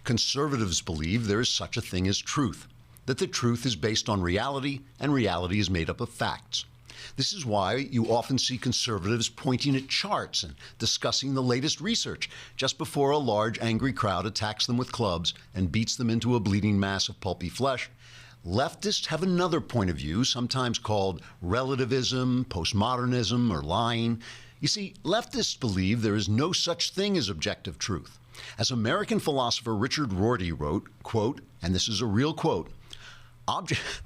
Conservatives believe there is such a thing as truth, that the truth is based on reality and reality is made up of facts. This is why you often see conservatives pointing at charts and discussing the latest research just before a large angry crowd attacks them with clubs and beats them into a bleeding mass of pulpy flesh. Leftists have another point of view, sometimes called relativism, postmodernism, or lying. You see, leftists believe there is no such thing as objective truth. As American philosopher Richard Rorty wrote, quote, and this is a real quote,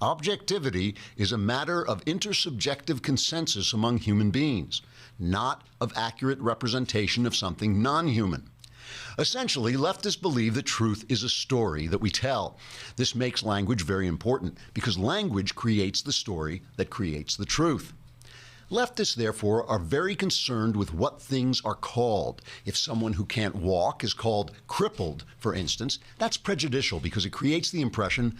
objectivity is a matter of intersubjective consensus among human beings, not of accurate representation of something non-human. Essentially, leftists believe that truth is a story that we tell. This makes language very important because language creates the story that creates the truth. Leftists, therefore, are very concerned with what things are called. If someone who can't walk is called crippled, for instance, that's prejudicial because it creates the impression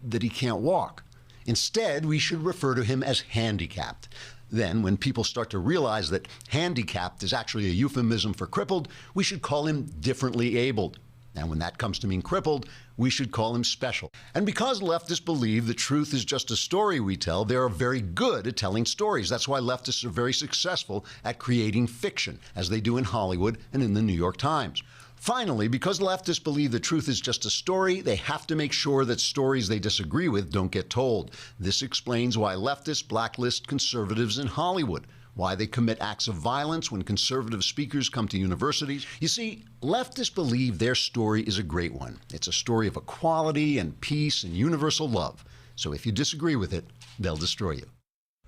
that he can't walk. Instead, we should refer to him as handicapped. Then, when people start to realize that handicapped is actually a euphemism for crippled, we should call him differently abled. And when that comes to mean crippled, we should call him special. And because leftists believe that truth is just a story we tell, they are very good at telling stories. That's why leftists are very successful at creating fiction, as they do in Hollywood and in the New York Times. Finally, because leftists believe the truth is just a story, they have to make sure that stories they disagree with don't get told. This explains why leftists blacklist conservatives in Hollywood, why they commit acts of violence when conservative speakers come to universities. You see, leftists believe their story is a great one. It's a story of equality and peace and universal love. So if you disagree with it, they'll destroy you.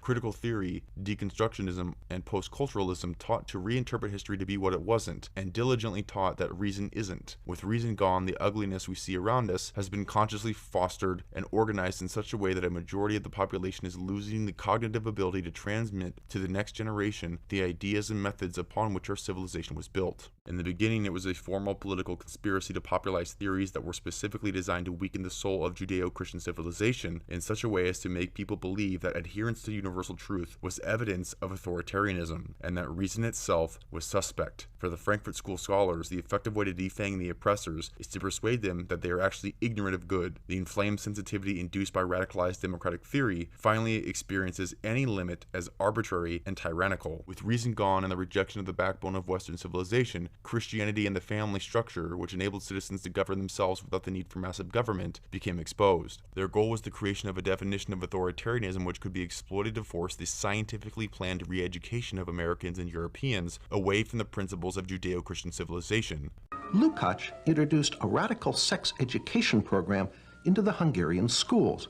Critical theory, deconstructionism, and post-culturalism taught to reinterpret history to be what it wasn't, and diligently taught that reason isn't. With reason gone, the ugliness we see around us has been consciously fostered and organized in such a way that a majority of the population is losing the cognitive ability to transmit to the next generation the ideas and methods upon which our civilization was built. In the beginning, it was a formal political conspiracy to popularize theories that were specifically designed to weaken the soul of Judeo-Christian civilization in such a way as to make people believe that adherence to universal truth was evidence of authoritarianism, and that reason itself was suspect. For the Frankfurt School scholars, the effective way to defang the oppressors is to persuade them that they are actually ignorant of good. The inflamed sensitivity induced by radicalized democratic theory finally experiences any limit as arbitrary and tyrannical. With reason gone and the rejection of the backbone of Western civilization, Christianity and the family structure, which enabled citizens to govern themselves without the need for massive government, became exposed. Their goal was the creation of a definition of authoritarianism which could be exploited to force the scientifically planned re-education of Americans and Europeans away from the principles of Judeo-Christian civilization. Lukács introduced a radical sex education program into the Hungarian schools.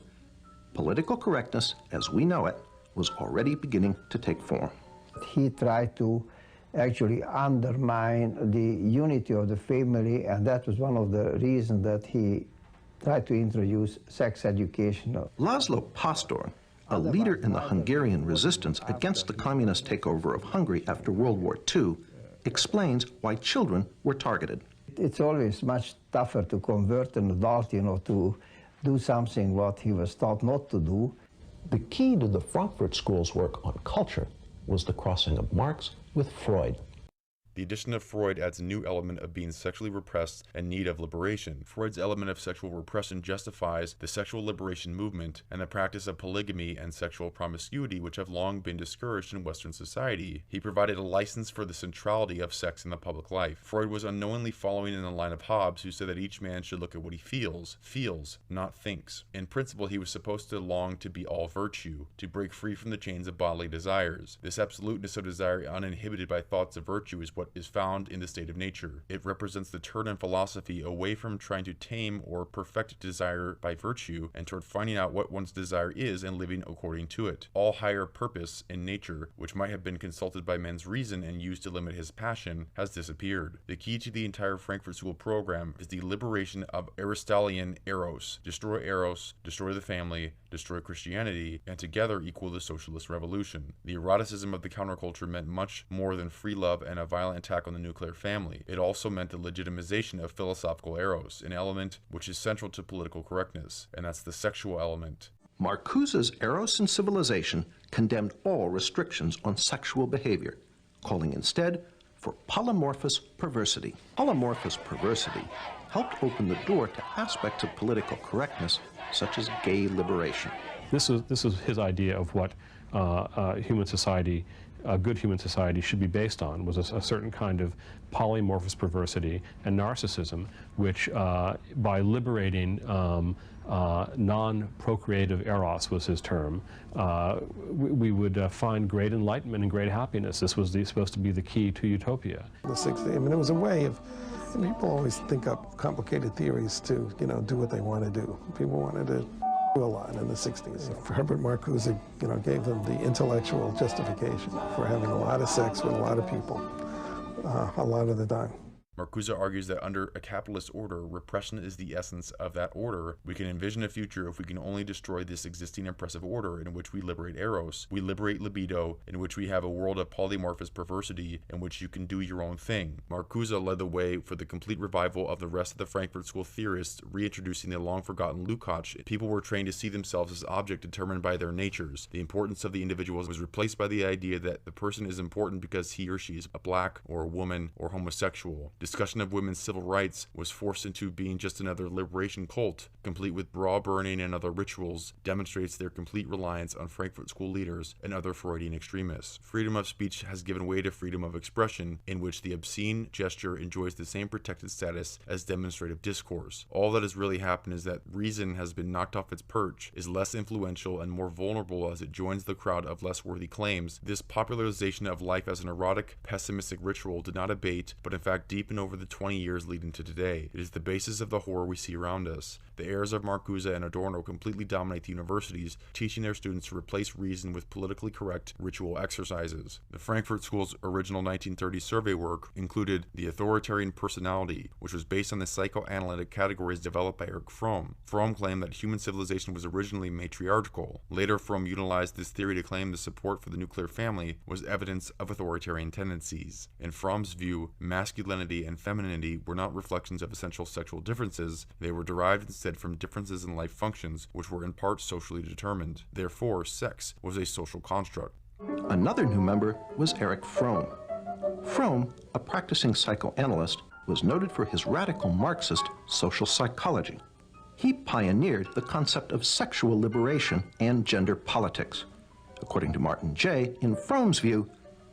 Political correctness, as we know it, was already beginning to take form. He tried to actually undermine the unity of the family, and that was one of the reasons that he tried to introduce sex education. Laszlo Pastor, a leader in the Hungarian resistance against the communist takeover of Hungary after World War II, explains why children were targeted. It's always much tougher to convert an adult, to do something what he was taught not to do. The key to the Frankfurt School's work on culture was the crossing of Marx with Freud. The addition of Freud adds a new element of being sexually repressed and need of liberation. Freud's element of sexual repression justifies the sexual liberation movement and the practice of polygamy and sexual promiscuity, which have long been discouraged in Western society. He provided a license for the centrality of sex in the public life. Freud was unknowingly following in the line of Hobbes, who said that each man should look at what he feels, not thinks. In principle, he was supposed to long to be all virtue, to break free from the chains of bodily desires. This absoluteness of desire, uninhibited by thoughts of virtue, is what is found in the state of nature. It represents the turn in philosophy away from trying to tame or perfect desire by virtue and toward finding out what one's desire is and living according to it. All higher purpose in nature, which might have been consulted by men's reason and used to limit his passion, has disappeared. The key to the entire Frankfurt School program is the liberation of Aristotelian eros. Destroy eros, destroy the family, destroy Christianity, and together equal the socialist revolution. The eroticism of the counterculture meant much more than free love and a violent attack on the nuclear family. It also meant the legitimization of philosophical eros, an element which is central to political correctness, and that's the sexual element. Marcuse's Eros in Civilization condemned all restrictions on sexual behavior, calling instead for polymorphous perversity. Polymorphous perversity helped open the door to aspects of political correctness, such as gay liberation. This is his idea of what human society, a good human society, should be based on, was a certain kind of polymorphous perversity and narcissism, which by liberating non-procreative eros, was his term, we would find great enlightenment and great happiness. This was supposed to be the key to utopia. The 60s, I mean, it was a way of, people always think up complicated theories to, do what they want to do. People wanted to do a lot in the 60s. Herbert Marcuse, gave them the intellectual justification for having a lot of sex with a lot of people, a lot of the time. Marcuse argues that under a capitalist order, repression is the essence of that order. We can envision a future if we can only destroy this existing oppressive order in which we liberate eros, we liberate libido, in which we have a world of polymorphous perversity in which you can do your own thing. Marcuse led the way for the complete revival of the rest of the Frankfurt School theorists, reintroducing the long-forgotten Lukács. People were trained to see themselves as objects determined by their natures. The importance of the individual was replaced by the idea that the person is important because he or she is a black or a woman or homosexual. Discussion of women's civil rights was forced into being just another liberation cult, complete with bra burning and other rituals, demonstrates their complete reliance on Frankfurt School leaders and other Freudian extremists. Freedom of speech has given way to freedom of expression, in which the obscene gesture enjoys the same protected status as demonstrative discourse. All that has really happened is that reason has been knocked off its perch, is less influential and more vulnerable as it joins the crowd of less worthy claims. This popularization of life as an erotic, pessimistic ritual did not abate, but in fact deepen over the 20 years leading to today. It is the basis of the horror we see around us. The heirs of Marcuse and Adorno completely dominate the universities, teaching their students to replace reason with politically correct ritual exercises. The Frankfurt School's original 1930s survey work included the authoritarian personality, which was based on the psychoanalytic categories developed by Erich Fromm. Fromm claimed that human civilization was originally matriarchal. Later, Fromm utilized this theory to claim the support for the nuclear family was evidence of authoritarian tendencies. In Fromm's view, masculinity and femininity were not reflections of essential sexual differences, they were derived instead from differences in life functions, which were in part socially determined. Therefore, sex was a social construct. Another new member was Erich Fromm. Fromm, a practicing psychoanalyst, was noted for his radical Marxist social psychology. He pioneered the concept of sexual liberation and gender politics. According to Martin Jay, in Fromm's view,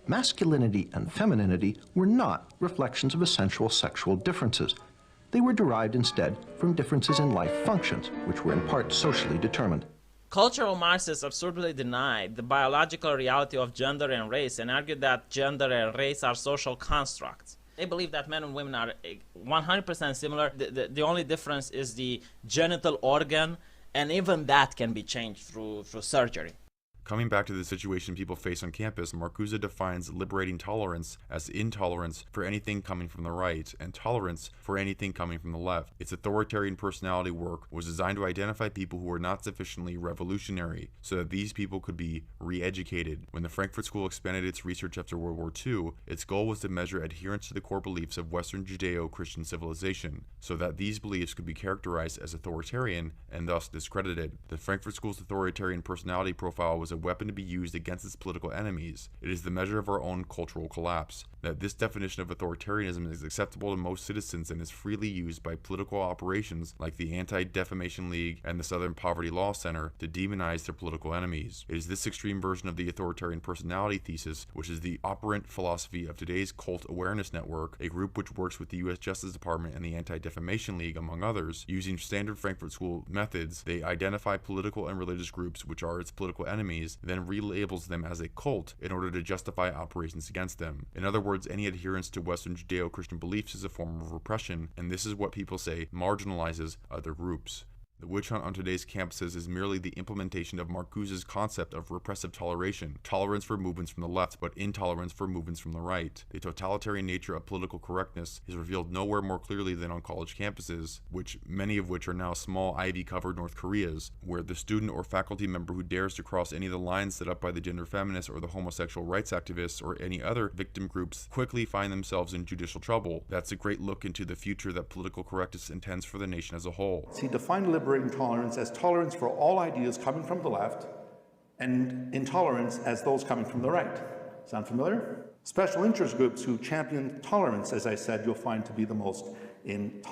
masculinity and femininity were not reflections of essential sexual differences. They were derived instead from differences in life functions, which were in part socially determined. Cultural Marxists absurdly denied the biological reality of gender and race and argued that gender and race are social constructs. They believe that men and women are 100% similar. The only difference is the genital organ, and even that can be changed through surgery. Coming back to the situation people face on campus, Marcuse defines liberating tolerance as intolerance for anything coming from the right and tolerance for anything coming from the left. Its authoritarian personality work was designed to identify people who were not sufficiently revolutionary so that these people could be re-educated. When the Frankfurt School expanded its research after World War II, its goal was to measure adherence to the core beliefs of Western Judeo-Christian civilization so that these beliefs could be characterized as authoritarian and thus discredited. The Frankfurt School's authoritarian personality profile was a weapon to be used against its political enemies. It is the measure of our own cultural collapse. That this definition of authoritarianism is acceptable to most citizens and is freely used by political operations like the Anti-Defamation League and the Southern Poverty Law Center to demonize their political enemies. It is this extreme version of the authoritarian personality thesis which is the operant philosophy of today's Cult Awareness Network, a group which works with the U.S. Justice Department and the Anti-Defamation League, among others. Using standard Frankfurt School methods, they identify political and religious groups which are its political enemies, then relabels them as a cult in order to justify operations against them. In other words, any adherence to Western Judeo-Christian beliefs is a form of repression, and this is what people say marginalizes other groups. The witch hunt on today's campuses is merely the implementation of Marcuse's concept of repressive toleration, tolerance for movements from the left, but intolerance for movements from the right. The totalitarian nature of political correctness is revealed nowhere more clearly than on college campuses, many of which are now small ivy-covered North Koreas, where the student or faculty member who dares to cross any of the lines set up by the gender feminists or the homosexual rights activists or any other victim groups quickly find themselves in judicial trouble. That's a great look into the future that political correctness intends for the nation as a whole. He defined liberating tolerance as tolerance for all ideas coming from the left and intolerance as those coming from the right. Sound familiar? Special interest groups who champion tolerance, as I said, you'll find to be the most intolerant.